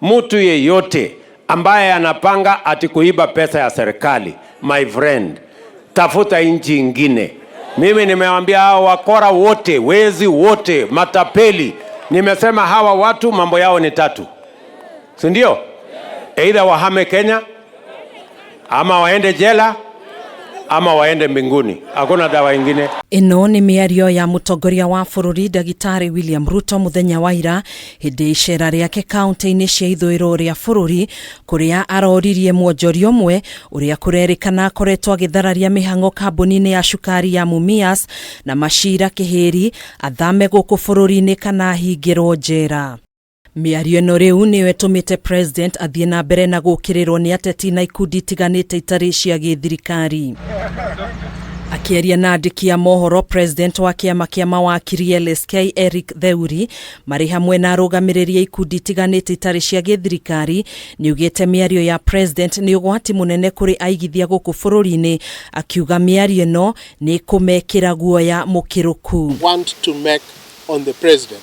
Mtu yeyote ambaye anapanga ati kuiba pesa ya serikali, my friend, tafuta nchi ingine. Mimi nimewaambia hao wakora wote, wezi wote, matapeli, nimesema hawa watu mambo yao ni tatu. Si ndio? Either wahame Kenya, ama waende jela, ama waende mbinguni. Hakuna dawa ingine. Ino ni miario ya mutongoria wa bururi Dagitari William Ruto muthenya wa ira hindi icera riake kaunti-ini cia ithũĩro ria bururi kuria aroririe mwonjoria umwe uria kurerikana akoretwo agithararia mihang'o kambuni-ini ya cukari ya Mumias na maciira kihiri athame guku bururi-ini kana ahingĩrwo njera. Miario ĩno rĩu nĩyo ĩtũmĩte president athiĩ na mbere na gũkĩrĩrwo nĩ ateti na ikundi itiganĩte itarĩ cia gĩthirikari. Akĩaria na andĩki a mohoro, president wa kĩama kĩa MAWAKIRI LSK Eric Theuri marĩ hamwe na arũgamĩrĩri a ikundi itiganĩte itarĩ cia gĩthirikari nĩugĩte mĩario ya president nĩ ũgwati mũnene kũrĩ aigithia gũkũ bũrũri-inĩ, akiuga mĩario ĩno nĩ kũmekĩra guoya mũkĩrũku. Want to make on the president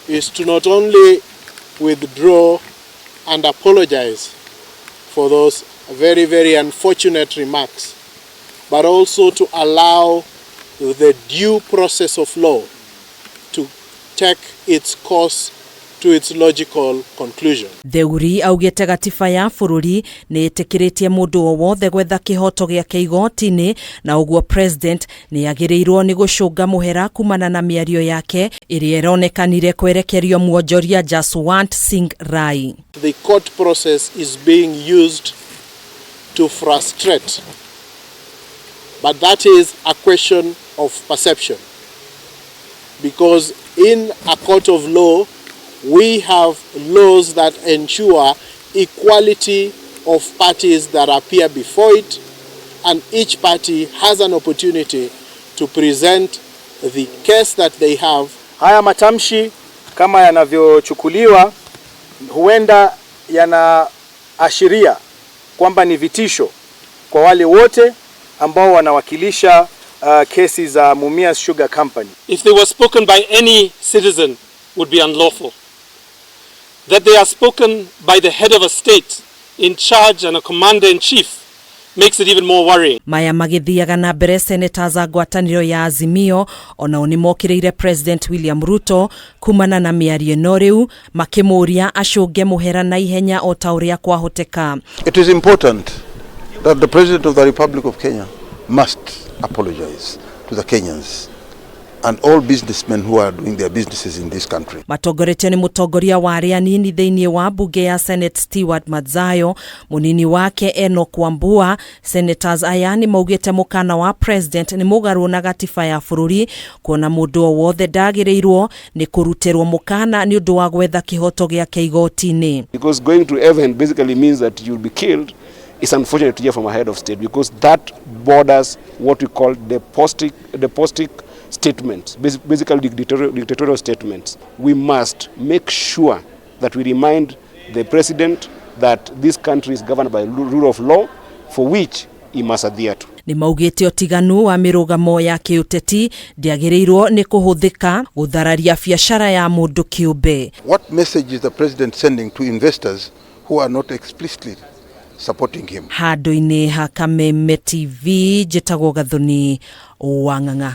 is to not only withdraw and apologize for those very, very unfortunate remarks, but also to allow the due process of law to take its course to its logical conclusion. Theuri augĩte gatiba ya bũrũri nĩ ĩtĩkĩrĩtie mũndũ o wothe gwetha kĩhoto gĩake igoti-inĩ, na ũguo president nĩ agĩrĩirwo nĩ gũcũnga mũhera kumana na mĩario yake ĩrĩa ĩronekanire kwerekerio mwonjoria Jaswant Singh Rai. The court process is being used to frustrate, but that is a question of perception, because in a court of law we have laws that ensure equality of parties that appear before it, and each party has an opportunity to present the case that they have. Haya matamshi kama yanavyochukuliwa huenda yanaashiria kwamba ni vitisho kwa wale wote ambao wanawakilisha kesi za Mumias Sugar Company. If they were spoken by any citizen would be unlawful. That they are spoken by the head of a state in charge and a commander-in-chief makes it even more worrying. Maya magĩthiaga na mbere, senators a ngwatanĩro ya Azimio onao nĩ mokĩrĩire president William Ruto kumana na mĩario ĩno rĩu, makĩmũria acũnge mũhera na ihenya o ta ũrĩa kwahoteka. It is important that the President of the Republic of Kenya must apologize to the Kenyans and all businessmen who are doing their businesses in this country. Matongoretio ni mutongoria wa ARIA nini thĩinĩ wa bunge ya Senate Stewart Madzayo, munini wake Enoch Wambua. Senators aya ni maugĩte mũkana wa president ni mũgarũ na gatiba ya bũrũri, kuona mũndũ o wothe ndagĩrĩirwo ni kũrutĩrwo mũkana ni ũndũ wa gwetha kĩhoto gĩake igoti-inĩ. Because going to heaven basically means that you'll be killed. It's unfortunate to hear from a head of state, because that borders what we call the postic statements, basically dictatorial statements. We must make sure that we remind the president that this country is governed by rule of law, for which he must adhere to. Ni maugĩte ũtiganu wa mĩrũgamo ya kĩũteti ndĩagĩrĩirwo nĩ kũhũthĩka gũthararia biacara ya mũndũ kĩũmbe. What message is the president sending to investors who are not explicitly supporting him? Handũ-inĩ ha Kameme TV, njĩtagwo Gathoni Wang'ang'a.